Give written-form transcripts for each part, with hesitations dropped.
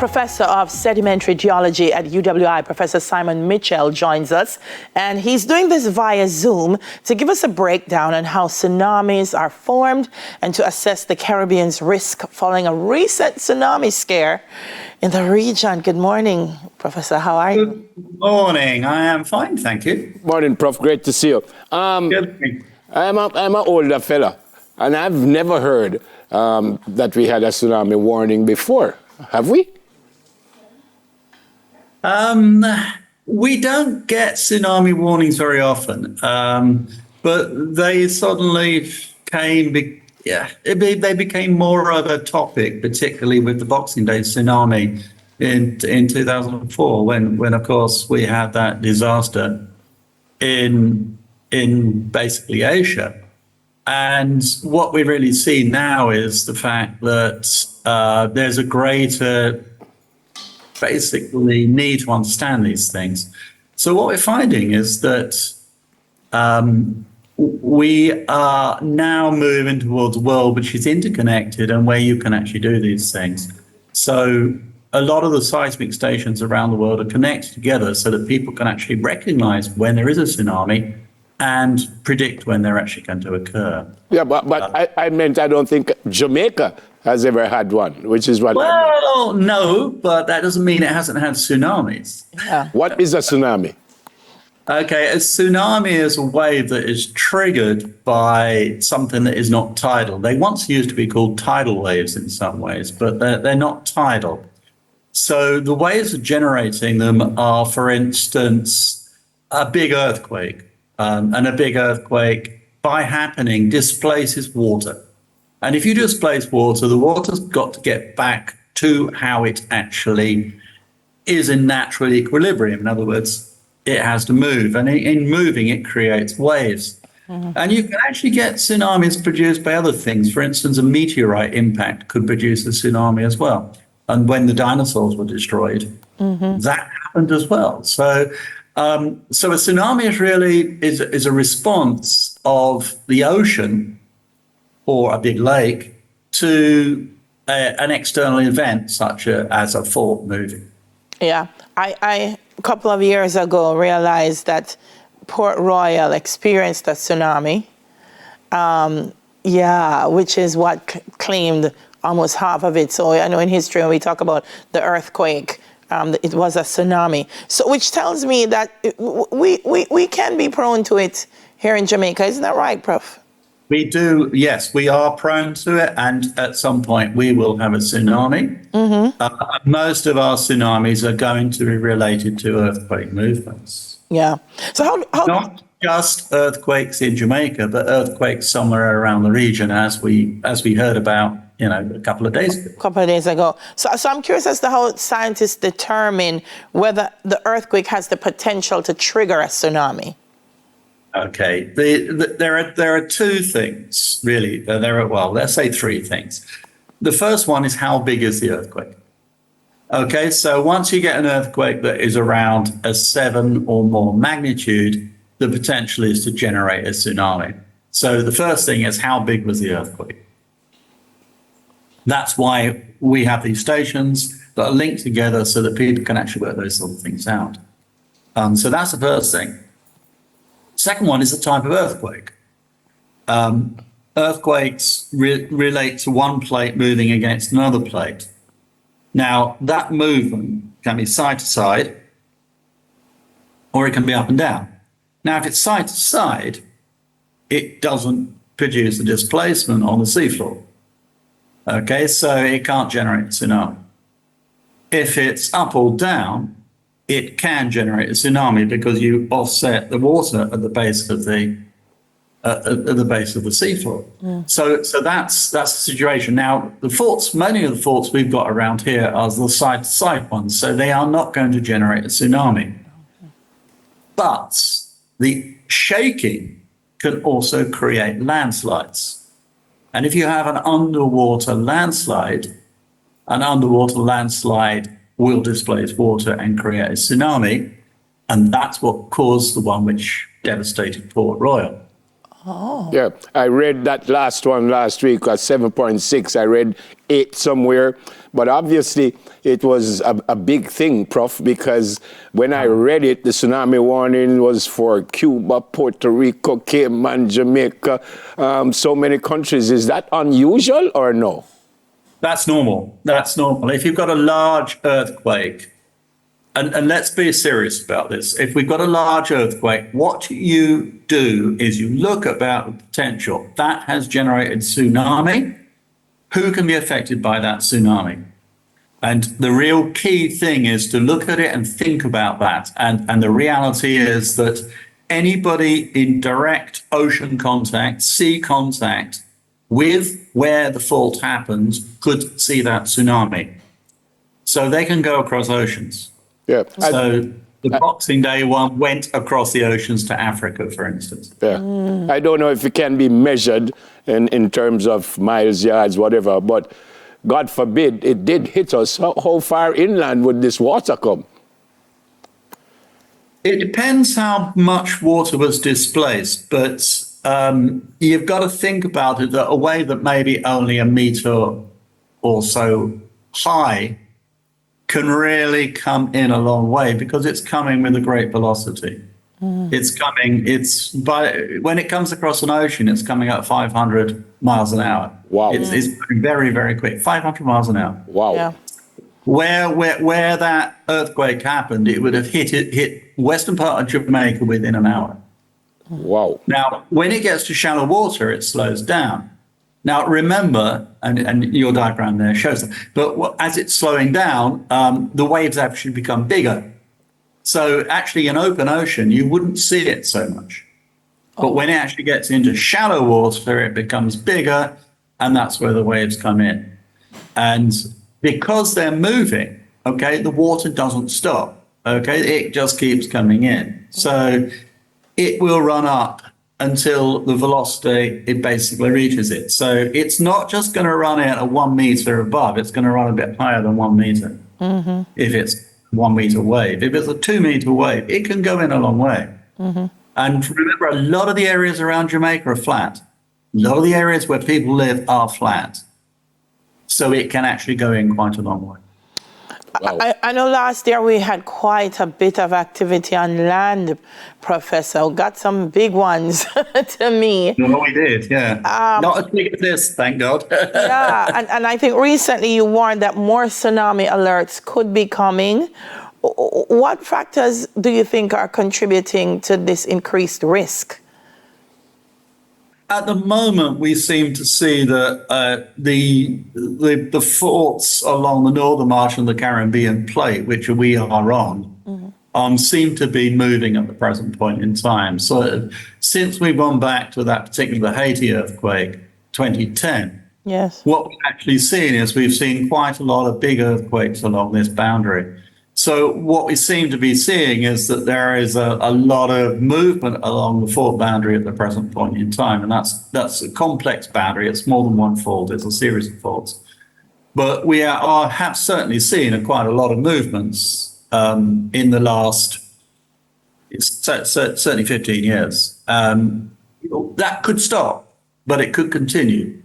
Professor of Sedimentary Geology at UWI, Professor Simon Mitchell, joins us, and he's doing this via Zoom to give us a breakdown on how tsunamis are formed and to assess the Caribbean's risk following a recent tsunami scare in the region. Good morning, Professor. How are you? Good morning. I am fine, thank you. Morning, Prof. Great to see you. Good. I'm an older fella, and I've never heard that we had a tsunami warning before. Have we? We don't get tsunami warnings very often, but they suddenly came. They became more of a topic, particularly with the Boxing Day tsunami in 2004, when of course we had that disaster in basically Asia. And what we really see now is the fact that there's a greater basically need to understand these things. So what we're finding is that we are now moving towards a world which is interconnected and where you can actually do these things. So a lot of the seismic stations around the world are connected together so that people can actually recognize when there is a tsunami and predict when they're actually going to occur. Yeah, but I meant I don't think Jamaica has ever had one, which is what Well, no, but that doesn't mean it hasn't had tsunamis. Yeah. What is a tsunami? Okay, a tsunami is a wave that is triggered by something that is not tidal. They once used to be called tidal waves in some ways, but they're not tidal. So the ways of generating them are, for instance, a big earthquake. And a big earthquake, by happening, displaces water. And if you displace water, the water's got to get back to how it actually is in natural equilibrium. In other words, it has to move. And in moving, it creates waves. Mm-hmm. And you can actually get tsunamis produced by other things. For instance, a meteorite impact could produce a tsunami as well. And when the dinosaurs were destroyed, that happened as well. So a tsunami is a response of the ocean or a big lake to an external event such as a fault moving. Yeah, I a couple of years ago realized that Port Royal experienced a tsunami. Which is what claimed almost half of it. So I know in history when we talk about the earthquake, it was a tsunami. So which tells me that we can be prone to it here in Jamaica. Isn't that right, Prof? We do, yes, we are prone to it. And at some point we will have a tsunami. Mm-hmm. Most of our tsunamis are going to be related to earthquake movements. Yeah. So how not just earthquakes in Jamaica, but earthquakes somewhere around the region, as we heard about, a couple of days ago. So I'm curious as to how scientists determine whether the earthquake has the potential to trigger a tsunami. Okay, there are two things really. Let's say three things. The first one is how big is the earthquake? Okay, so once you get an earthquake that is around a 7 or more magnitude, the potential is to generate a tsunami. So the first thing is how big was the earthquake? That's why we have these stations that are linked together so that people can actually work those sort of things out. So that's the first thing. Second one is the type of earthquake. Earthquakes relate to one plate moving against another plate. Now, that movement can be side to side, or it can be up and down. Now, if it's side to side, it doesn't produce the displacement on the seafloor. Okay, so it can't generate a tsunami. If it's up or down, it can generate a tsunami because you offset the water at the base of the seafloor. Yeah. So that's the situation. Now, many of the faults we've got around here are the side-to-side ones, so they are not going to generate a tsunami. But the shaking can also create landslides. And if you have an underwater landslide will displace water and create a tsunami. And that's what caused the one which devastated Port Royal. Yeah, I read that last one last week, 7.6. I read 8 somewhere. But obviously, it was a big thing, Prof, because when I read it, the tsunami warning was for Cuba, Puerto Rico, Cayman, Jamaica, so many countries. Is that unusual or no? That's normal. That's normal. If you've got a large earthquake, and let's be serious about this. If we've got a large earthquake, what you do is you look about the potential. That has generated tsunami. Who can be affected by that tsunami? And the real key thing is to look at it and think about that. And the reality is that anybody in direct ocean contact, sea contact with where the fault happens could see that tsunami. So they can go across oceans. Yeah. So the Boxing Day one went across the oceans to Africa, for instance. Yeah. I don't know if it can be measured in terms of miles, yards, whatever, but God forbid it did hit us. How far inland would this water come? It depends how much water was displaced, but you've got to think about it that a wave that may be only a meter or so high can really come in a long way because it's coming with a great velocity. When it comes across an ocean, it's coming at 500 miles an hour. Wow. It's very, very quick, 500 miles an hour. Wow. Yeah. Where that earthquake happened, it would have hit western part of Jamaica within an hour. Wow. Now, when it gets to shallow water, it slows down. Now, remember, and your diagram there shows that, but as it's slowing down, the waves actually become bigger. So actually, in open ocean, you wouldn't see it so much. But when it actually gets into shallow water, it becomes bigger, and that's where the waves come in. And because they're moving, okay, the water doesn't stop, okay? It just keeps coming in. So it will run up until the velocity, it basically reaches it. So it's not just going to run at a 1 meter above, it's going to run a bit higher than 1 meter. If it's 1 meter wave. If it's a 2 meter wave, it can go in a long way. And remember, a lot of the areas around Jamaica are flat. A lot of the areas where people live are flat. So it can actually go in quite a long way. Wow. I know last year we had quite a bit of activity on land, Professor. Got some big ones to me. No, we did, yeah. Not as big as this, thank God. Yeah, and I think recently you warned that more tsunami alerts could be coming. What factors do you think are contributing to this increased risk? At the moment, we seem to see that the faults along the northern margin of the Caribbean plate, which we are on, seem to be moving at the present point in time. So since we've gone back to that particular Haiti earthquake, 2010, Yes. what we've actually seen is we've seen quite a lot of big earthquakes along this boundary. So what we seem to be seeing is that there is a lot of movement along the fault boundary at the present point in time. And that's a complex boundary. It's more than one fault. It's a series of faults. But we have certainly seen quite a lot of movements in the last, certainly 15 years. That could stop, but it could continue.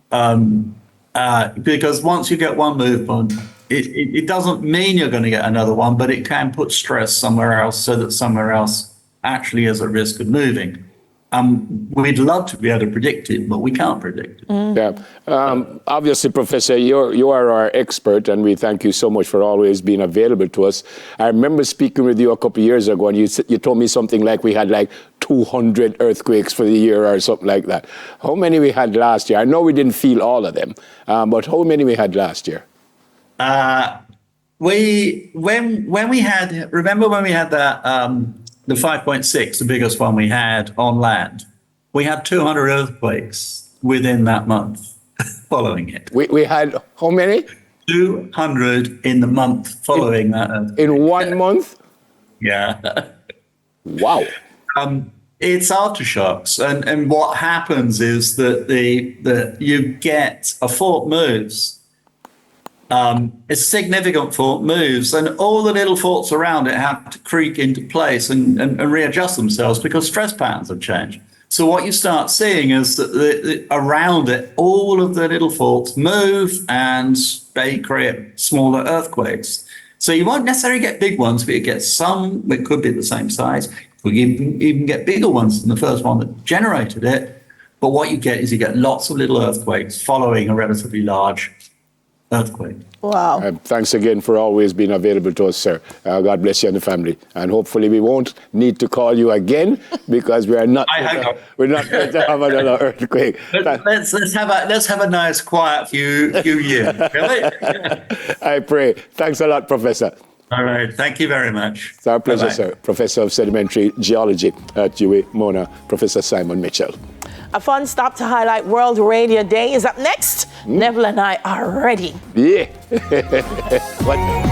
Because once you get one movement, it doesn't mean you're going to get another one, but it can put stress somewhere else so that somewhere else actually is at risk of moving. We'd love to be able to predict it, but we can't predict it. Yeah. Obviously, Professor, you are our expert, and we thank you so much for always being available to us. I remember speaking with you a couple of years ago, and you told me something like we had like 200 earthquakes for the year or something like that. How many we had last year? I know we didn't feel all of them, but how many we had last year? When we had, remember when we had that, the 5.6, the biggest one we had on land, we had 200 earthquakes within that month following it. We had how many? 200 in the month following that earthquake. In 1 month? Yeah. Wow. It's aftershocks. And what happens is that you get a fault moves. A significant fault moves, and all the little faults around it have to creak into place and readjust themselves because stress patterns have changed. So what you start seeing is that around it, all of the little faults move and they create smaller earthquakes. So you won't necessarily get big ones, but you get some that could be the same size. We even get bigger ones than the first one that generated it. But what you get is you get lots of little earthquakes following a relatively large earthquake. Wow. Thanks again for always being available to us, sir. God bless you and the family. And hopefully we won't need to call you again because we are not. We're not going to have another earthquake. Let's have a nice quiet few years. Really? I pray. Thanks a lot, Professor. All right. Thank you very much. It's our pleasure, Bye-bye. sir. Professor of Sedimentary Geology at UA Mona, Professor Simon Mitchell. A fun stop to highlight World Radio Day is up next. Neville and I are ready. Yeah. What?